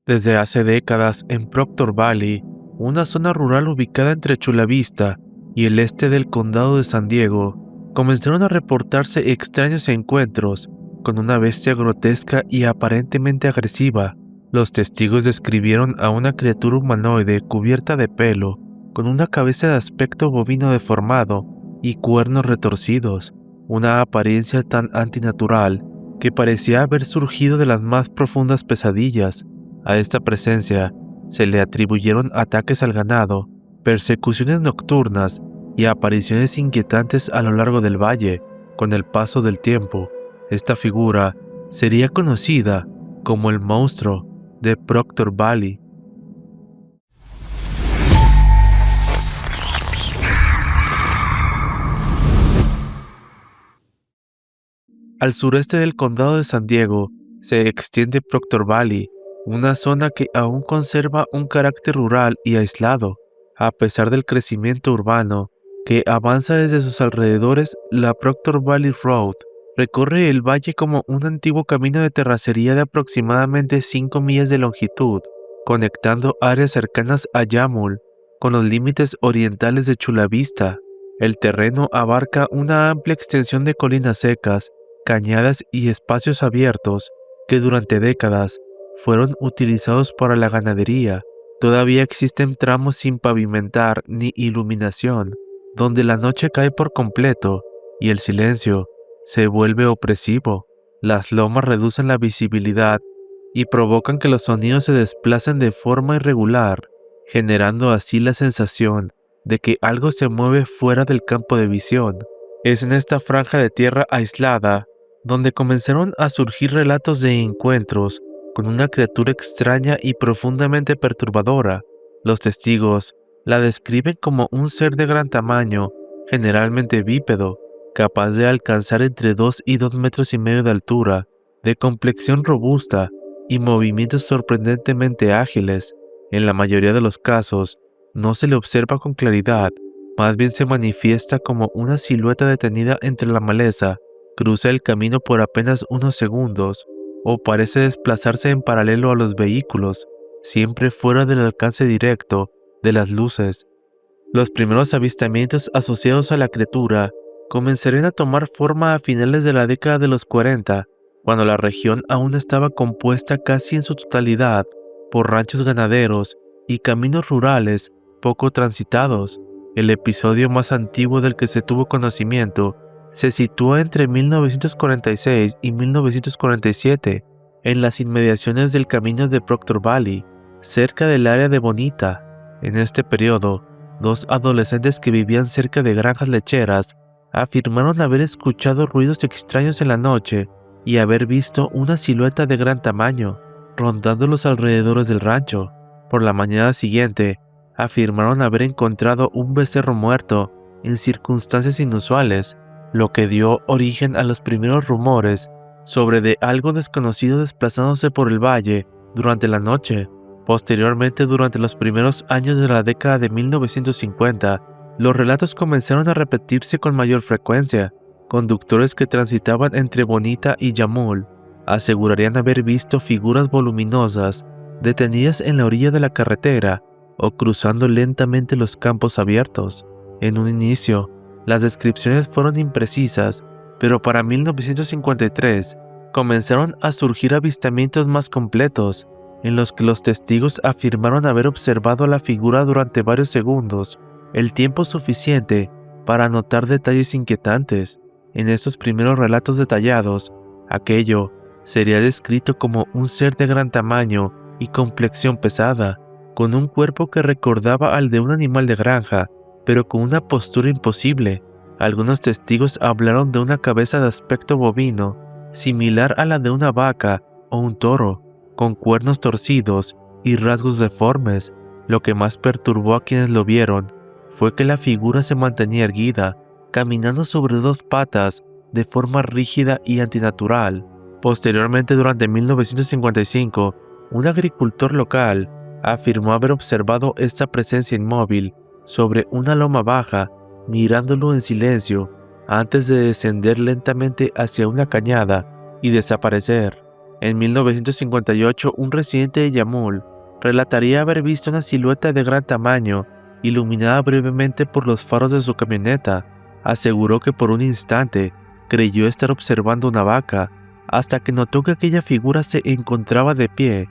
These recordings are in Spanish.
Desde hace décadas en Proctor Valley, una zona rural ubicada entre Chula Vista y el este del condado de San Diego, comenzaron a reportarse extraños encuentros con una bestia grotesca y aparentemente agresiva. Los testigos describieron a una criatura humanoide cubierta de pelo, con una cabeza de aspecto bovino deformado y cuernos retorcidos, una apariencia tan antinatural que parecía haber surgido de las más profundas pesadillas. A esta presencia se le atribuyeron ataques al ganado, persecuciones nocturnas y apariciones inquietantes a lo largo del valle. Con el paso del tiempo, esta figura sería conocida como el monstruo de Proctor Valley. Al sureste del condado de San Diego se extiende Proctor Valley, una zona que aún conserva un carácter rural y aislado. A pesar del crecimiento urbano que avanza desde sus alrededores, la Proctor Valley Road recorre el valle como un antiguo camino de terracería de aproximadamente 5 millas de longitud, conectando áreas cercanas a Yamul con los límites orientales de Chula Vista. El terreno abarca una amplia extensión de colinas secas, cañadas y espacios abiertos que durante décadas fueron utilizados para la ganadería. Todavía existen tramos sin pavimentar ni iluminación, donde la noche cae por completo y el silencio se vuelve opresivo. Las lomas reducen la visibilidad y provocan que los sonidos se desplacen de forma irregular, generando así la sensación de que algo se mueve fuera del campo de visión. Es en esta franja de tierra aislada donde comenzaron a surgir relatos de encuentros con una criatura extraña y profundamente perturbadora. Los testigos la describen como un ser de gran tamaño, generalmente bípedo, capaz de alcanzar entre 2 y 2,5 metros de altura, de complexión robusta y movimientos sorprendentemente ágiles. En la mayoría de los casos, no se le observa con claridad, más bien se manifiesta como una silueta detenida entre la maleza, cruza el camino por apenas unos segundos, o parece desplazarse en paralelo a los vehículos, siempre fuera del alcance directo de las luces. Los primeros avistamientos asociados a la criatura comenzarían a tomar forma a finales de la década de los 40, cuando la región aún estaba compuesta casi en su totalidad por ranchos ganaderos y caminos rurales poco transitados. El episodio más antiguo del que se tuvo conocimiento se sitúa entre 1946 y 1947, en las inmediaciones del camino de Proctor Valley, cerca del área de Bonita. En este periodo, 2 adolescentes que vivían cerca de granjas lecheras afirmaron haber escuchado ruidos extraños en la noche y haber visto una silueta de gran tamaño rondando los alrededores del rancho. Por la mañana siguiente, afirmaron haber encontrado un becerro muerto en circunstancias inusuales, lo que dio origen a los primeros rumores sobre de algo desconocido desplazándose por el valle durante la noche. Posteriormente, durante los primeros años de la década de 1950, los relatos comenzaron a repetirse con mayor frecuencia. Conductores que transitaban entre Bonita y Yamul asegurarían haber visto figuras voluminosas detenidas en la orilla de la carretera o cruzando lentamente los campos abiertos. En un inicio, las descripciones fueron imprecisas, pero para 1953 comenzaron a surgir avistamientos más completos, en los que los testigos afirmaron haber observado a la figura durante varios segundos, el tiempo suficiente para notar detalles inquietantes. En estos primeros relatos detallados, aquello sería descrito como un ser de gran tamaño y complexión pesada, con un cuerpo que recordaba al de un animal de granja, pero con una postura imposible. Algunos testigos hablaron de una cabeza de aspecto bovino, similar a la de una vaca o un toro, con cuernos torcidos y rasgos deformes. Lo que más perturbó a quienes lo vieron fue que la figura se mantenía erguida, caminando sobre 2 patas de forma rígida y antinatural. Posteriormente, durante 1955, un agricultor local afirmó haber observado esta presencia inmóvil sobre una loma baja, mirándolo en silencio, antes de descender lentamente hacia una cañada y desaparecer. En 1958, un residente de Jamul relataría haber visto una silueta de gran tamaño, iluminada brevemente por los faros de su camioneta. Aseguró que por un instante creyó estar observando una vaca, hasta que notó que aquella figura se encontraba de pie,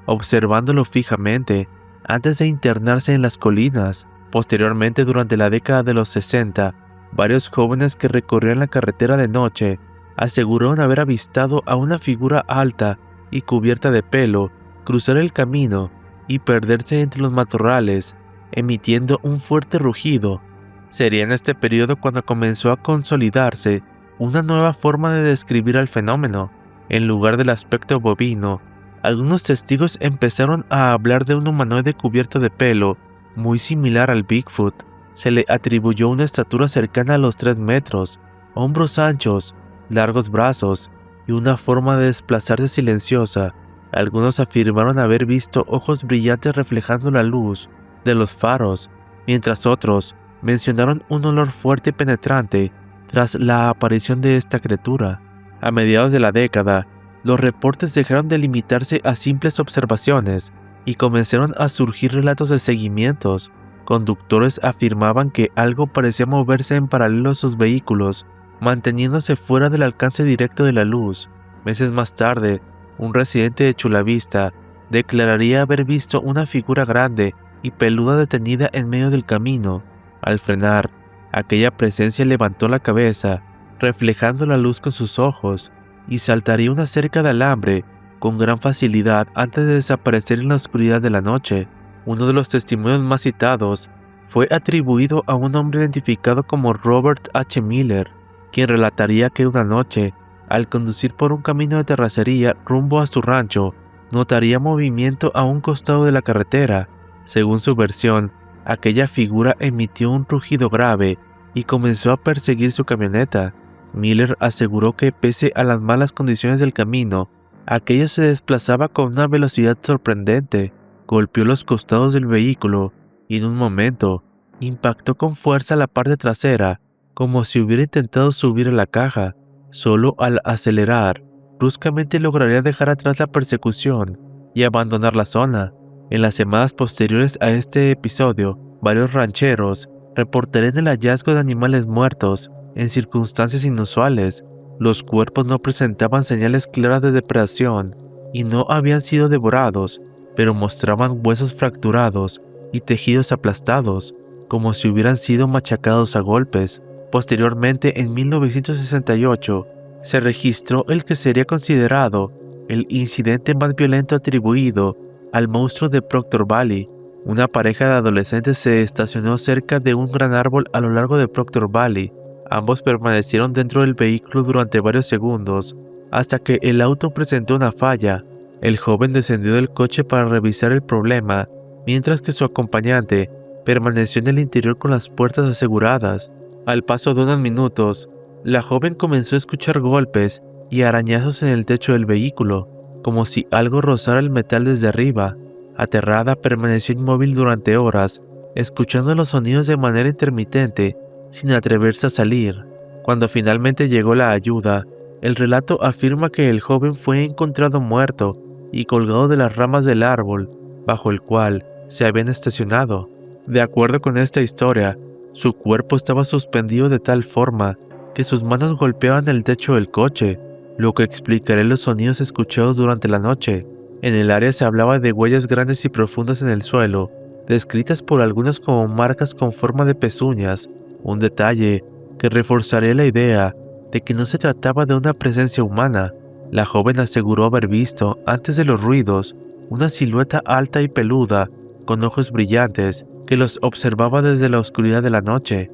observándolo fijamente, antes de internarse en las colinas. Posteriormente, durante la década de los 60, varios jóvenes que recorrían la carretera de noche aseguraron haber avistado a una figura alta y cubierta de pelo cruzar el camino y perderse entre los matorrales, emitiendo un fuerte rugido. Sería en este periodo cuando comenzó a consolidarse una nueva forma de describir al fenómeno. En lugar del aspecto bovino, algunos testigos empezaron a hablar de un humanoide cubierto de pelo muy similar al Bigfoot. Se le atribuyó una estatura cercana a los 3 metros, hombros anchos, largos brazos y una forma de desplazarse silenciosa. Algunos afirmaron haber visto ojos brillantes reflejando la luz de los faros, mientras otros mencionaron un olor fuerte y penetrante tras la aparición de esta criatura. A mediados de la década, los reportes dejaron de limitarse a simples observaciones y comenzaron a surgir relatos de seguimientos. Conductores afirmaban que algo parecía moverse en paralelo a sus vehículos, manteniéndose fuera del alcance directo de la luz. Meses más tarde, un residente de Chula Vista declararía haber visto una figura grande y peluda detenida en medio del camino. Al frenar, aquella presencia levantó la cabeza, reflejando la luz con sus ojos, y saltaría una cerca de alambre con gran facilidad antes de desaparecer en la oscuridad de la noche. Uno de los testimonios más citados fue atribuido a un hombre identificado como Robert H. Miller, quien relataría que una noche, al conducir por un camino de terracería rumbo a su rancho, notaría movimiento a un costado de la carretera. Según su versión, aquella figura emitió un rugido grave y comenzó a perseguir su camioneta. Miller aseguró que pese a las malas condiciones del camino, aquello se desplazaba con una velocidad sorprendente. Golpeó los costados del vehículo y en un momento impactó con fuerza la parte trasera, como si hubiera intentado subir a la caja. Solo al acelerar, bruscamente lograría dejar atrás la persecución y abandonar la zona. En las semanas posteriores a este episodio, varios rancheros reportarían el hallazgo de animales muertos en circunstancias inusuales. Los cuerpos no presentaban señales claras de depredación y no habían sido devorados, pero mostraban huesos fracturados y tejidos aplastados, como si hubieran sido machacados a golpes. Posteriormente, en 1968, se registró el que sería considerado el incidente más violento atribuido al monstruo de Proctor Valley. Una pareja de adolescentes se estacionó cerca de un gran árbol a lo largo de Proctor Valley. Ambos permanecieron dentro del vehículo durante varios segundos, hasta que el auto presentó una falla. El joven descendió del coche para revisar el problema, mientras que su acompañante permaneció en el interior con las puertas aseguradas. Al paso de unos minutos, la joven comenzó a escuchar golpes y arañazos en el techo del vehículo, como si algo rozara el metal desde arriba. Aterrada, permaneció inmóvil durante horas, escuchando los sonidos de manera intermitente, sin atreverse a salir. Cuando finalmente llegó la ayuda, el relato afirma que el joven fue encontrado muerto y colgado de las ramas del árbol bajo el cual se habían estacionado. De acuerdo con esta historia, su cuerpo estaba suspendido de tal forma que sus manos golpeaban el techo del coche, lo que explicaría los sonidos escuchados durante la noche. En el área se hablaba de huellas grandes y profundas en el suelo, descritas por algunos como marcas con forma de pezuñas, un detalle que reforzaría la idea de que no se trataba de una presencia humana. La joven aseguró haber visto, antes de los ruidos, una silueta alta y peluda, con ojos brillantes, que los observaba desde la oscuridad de la noche.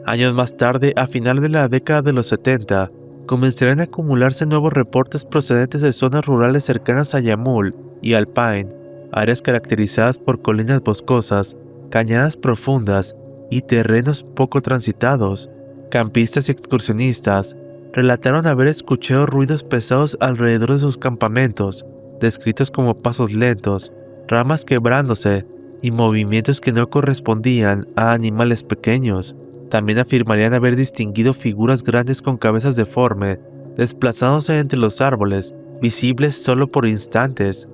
Años más tarde, a final de la década de los 70, comenzarían a acumularse nuevos reportes procedentes de zonas rurales cercanas a Jamul y Alpine, áreas caracterizadas por colinas boscosas, cañadas profundas y terrenos poco transitados. Campistas y excursionistas relataron haber escuchado ruidos pesados alrededor de sus campamentos, descritos como pasos lentos, ramas quebrándose y movimientos que no correspondían a animales pequeños. También afirmarían haber distinguido figuras grandes con cabezas deformes, desplazándose entre los árboles visibles solo por instantes.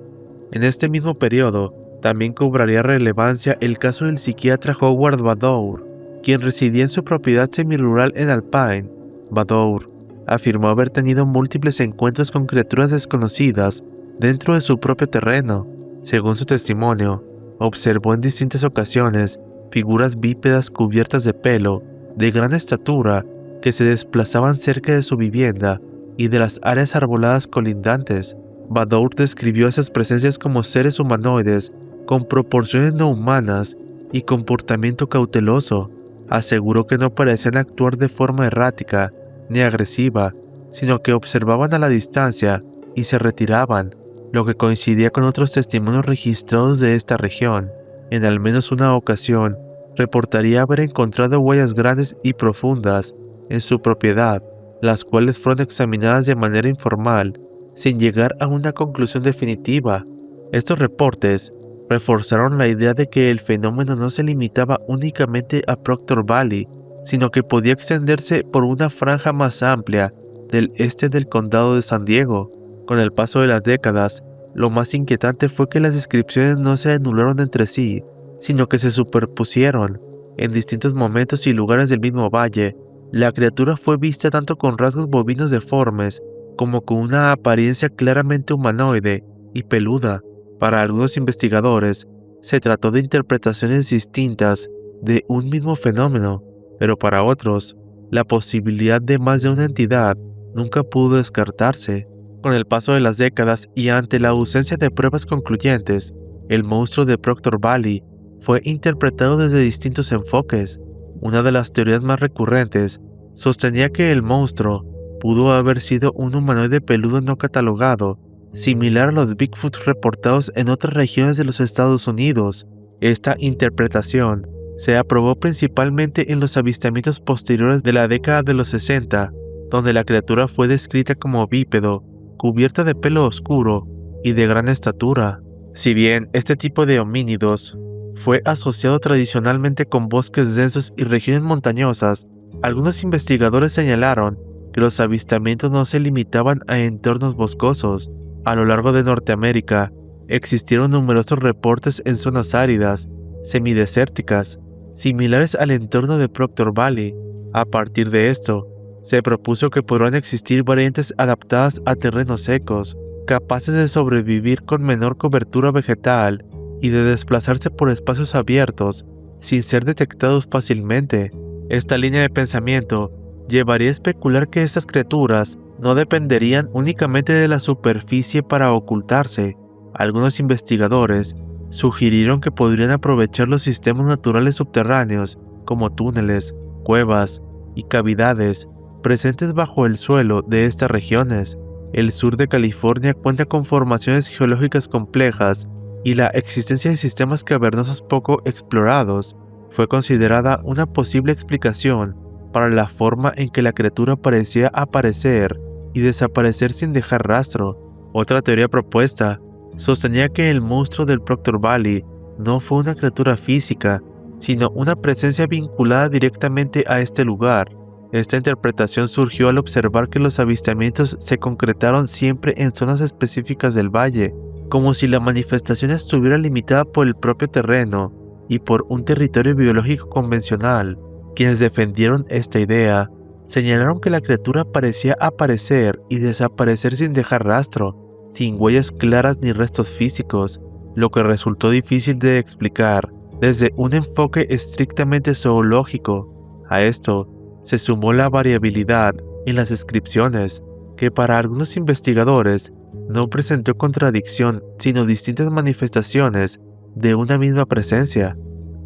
En este mismo periodo, también cobraría relevancia el caso del psiquiatra Howard Badour, quien residía en su propiedad semirural en Alpine. Badour afirmó haber tenido múltiples encuentros con criaturas desconocidas dentro de su propio terreno. Según su testimonio, observó en distintas ocasiones figuras bípedas cubiertas de pelo, de gran estatura, que se desplazaban cerca de su vivienda y de las áreas arboladas colindantes. Badour describió esas presencias como seres humanoides con proporciones no humanas y comportamiento cauteloso. Aseguró que no parecían actuar de forma errática ni agresiva, sino que observaban a la distancia y se retiraban, lo que coincidía con otros testimonios registrados de esta región. En al menos una ocasión, reportaría haber encontrado huellas grandes y profundas en su propiedad, las cuales fueron examinadas de manera informal, sin llegar a una conclusión definitiva. Estos reportes reforzaron la idea de que el fenómeno no se limitaba únicamente a Proctor Valley, sino que podía extenderse por una franja más amplia del este del condado de San Diego. Con el paso de las décadas, lo más inquietante fue que las descripciones no se anularon entre sí, sino que se superpusieron. En distintos momentos y lugares del mismo valle, la criatura fue vista tanto con rasgos bovinos deformes como con una apariencia claramente humanoide y peluda. Para algunos investigadores, se trató de interpretaciones distintas de un mismo fenómeno, pero para otros, la posibilidad de más de una entidad nunca pudo descartarse. Con el paso de las décadas y ante la ausencia de pruebas concluyentes, el monstruo de Proctor Valley fue interpretado desde distintos enfoques. Una de las teorías más recurrentes sostenía que el monstruo pudo haber sido un humanoide peludo no catalogado, similar a los Bigfoot reportados en otras regiones de los Estados Unidos. Esta interpretación se aprobó principalmente en los avistamientos posteriores de la década de los 60, donde la criatura fue descrita como bípedo, cubierta de pelo oscuro y de gran estatura. Si bien este tipo de homínidos fue asociado tradicionalmente con bosques densos y regiones montañosas, algunos investigadores señalaron que los avistamientos no se limitaban a entornos boscosos. A lo largo de Norteamérica, existieron numerosos reportes en zonas áridas, semidesérticas, similares al entorno de Proctor Valley. A partir de esto, se propuso que podrían existir variantes adaptadas a terrenos secos, capaces de sobrevivir con menor cobertura vegetal y de desplazarse por espacios abiertos sin ser detectados fácilmente. Esta línea de pensamiento llevaría a especular que estas criaturas no dependerían únicamente de la superficie para ocultarse. Algunos investigadores sugirieron que podrían aprovechar los sistemas naturales subterráneos como túneles, cuevas y cavidades presentes bajo el suelo de estas regiones. El sur de California cuenta con formaciones geológicas complejas y la existencia de sistemas cavernosos poco explorados fue considerada una posible explicación para la forma en que la criatura parecía aparecer y desaparecer sin dejar rastro. Otra teoría propuesta sostenía que el monstruo del Proctor Valley no fue una criatura física, sino una presencia vinculada directamente a este lugar. Esta interpretación surgió al observar que los avistamientos se concretaron siempre en zonas específicas del valle, como si la manifestación estuviera limitada por el propio terreno y por un territorio biológico convencional. Quienes defendieron esta idea señalaron que la criatura parecía aparecer y desaparecer sin dejar rastro, sin huellas claras ni restos físicos, lo que resultó difícil de explicar desde un enfoque estrictamente zoológico. A esto se sumó la variabilidad en las descripciones, que para algunos investigadores no presentó contradicción, sino distintas manifestaciones de una misma presencia.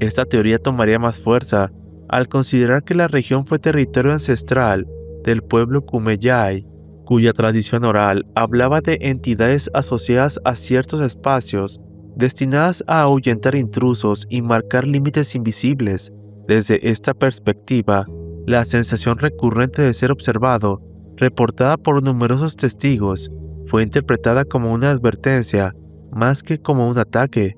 Esta teoría tomaría más fuerza al considerar que la región fue territorio ancestral del pueblo Kumeyaay, cuya tradición oral hablaba de entidades asociadas a ciertos espacios, destinadas a ahuyentar intrusos y marcar límites invisibles. Desde esta perspectiva, la sensación recurrente de ser observado, reportada por numerosos testigos, fue interpretada como una advertencia más que como un ataque.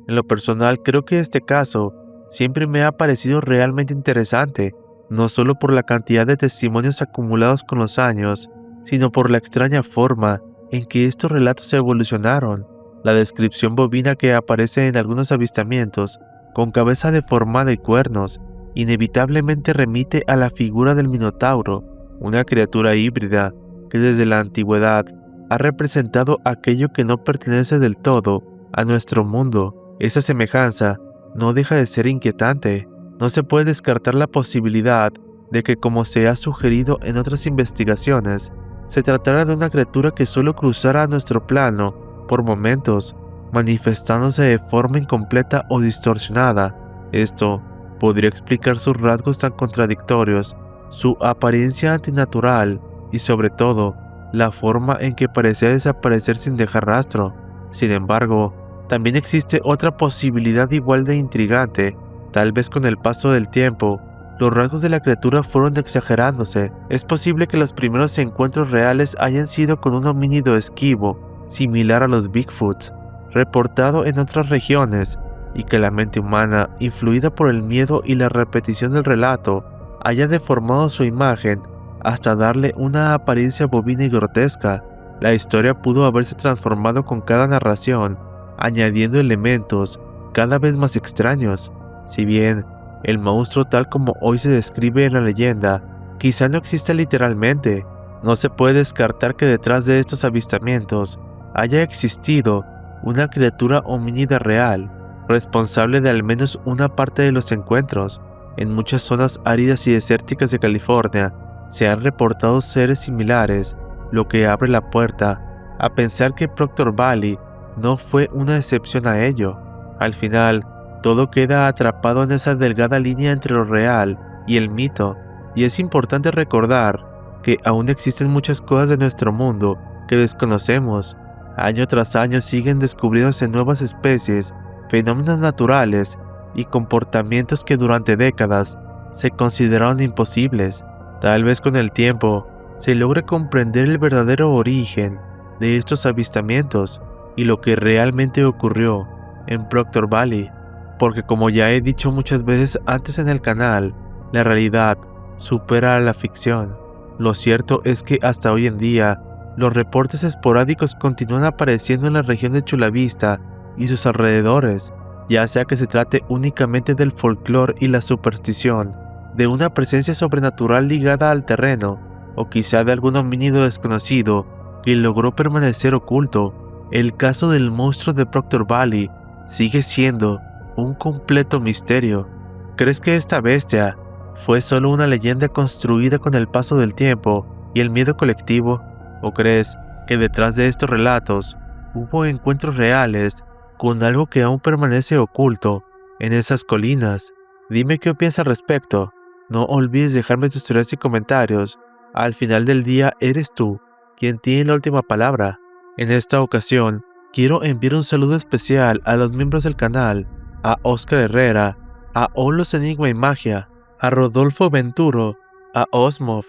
En lo personal, creo que este caso siempre me ha parecido realmente interesante, no solo por la cantidad de testimonios acumulados con los años, sino por la extraña forma en que estos relatos evolucionaron. La descripción bovina que aparece en algunos avistamientos, con cabeza deformada y cuernos, inevitablemente remite a la figura del Minotauro, una criatura híbrida que desde la antigüedad ha representado aquello que no pertenece del todo a nuestro mundo. Esa semejanza no deja de ser inquietante. No se puede descartar la posibilidad de que, como se ha sugerido en otras investigaciones, se tratara de una criatura que solo cruzara a nuestro plano por momentos, manifestándose de forma incompleta o distorsionada. Esto podría explicar sus rasgos tan contradictorios, su apariencia antinatural y, sobre todo, la forma en que parecía desaparecer sin dejar rastro. Sin embargo, también existe otra posibilidad igual de intrigante. Tal vez con el paso del tiempo, los rasgos de la criatura fueron exagerándose. Es posible que los primeros encuentros reales hayan sido con un homínido esquivo, similar a los Bigfoots, reportado en otras regiones, y que la mente humana, influida por el miedo y la repetición del relato, haya deformado su imagen hasta darle una apariencia bovina y grotesca. La historia pudo haberse transformado con cada narración, añadiendo elementos cada vez más extraños. Si bien el monstruo tal como hoy se describe en la leyenda quizá no exista literalmente, no se puede descartar que detrás de estos avistamientos haya existido una criatura homínida real, responsable de al menos una parte de los encuentros. En muchas zonas áridas y desérticas de California se han reportado seres similares, lo que abre la puerta a pensar que Proctor Valley no fue una excepción a ello. Al final, todo queda atrapado en esa delgada línea entre lo real y el mito, y es importante recordar que aún existen muchas cosas de nuestro mundo que desconocemos. Año tras año siguen descubriéndose nuevas especies, fenómenos naturales y comportamientos que durante décadas se consideraron imposibles. Tal vez con el tiempo se logre comprender el verdadero origen de estos avistamientos y lo que realmente ocurrió en Proctor Valley, porque como ya he dicho muchas veces antes en el canal, la realidad supera a la ficción. Lo cierto es que hasta hoy en día, los reportes esporádicos continúan apareciendo en la región de Chula Vista y sus alrededores, ya sea que se trate únicamente del folclore y la superstición, de una presencia sobrenatural ligada al terreno, o quizá de algún homínido desconocido que logró permanecer oculto. El caso del monstruo de Proctor Valley sigue siendo un completo misterio. ¿Crees que esta bestia fue solo una leyenda construida con el paso del tiempo y el miedo colectivo? ¿O crees que detrás de estos relatos hubo encuentros reales con algo que aún permanece oculto en esas colinas? Dime qué piensas al respecto. No olvides dejarme tus teorías y comentarios. Al final del día eres tú quien tiene la última palabra. En esta ocasión, quiero enviar un saludo especial a los miembros del canal, a Oscar Herrera, a Olos Enigma y Magia, a Rodolfo Venturo, a Osmov,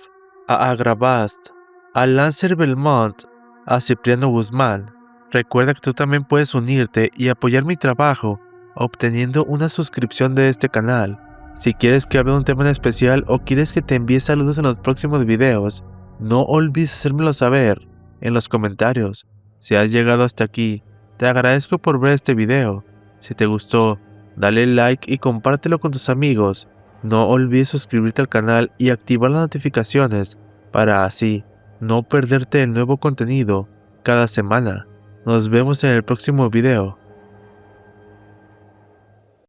a Agravast, a Lancer Belmont, a Cipriano Guzmán. Recuerda que tú también puedes unirte y apoyar mi trabajo obteniendo una suscripción de este canal. Si quieres que hable de un tema en especial o quieres que te envíe saludos en los próximos videos, no olvides hacérmelo saber en los comentarios. Si has llegado hasta aquí, te agradezco por ver este video. Si te gustó, dale like y compártelo con tus amigos. No olvides suscribirte al canal y activar las notificaciones para así no perderte el nuevo contenido cada semana. Nos vemos en el próximo video.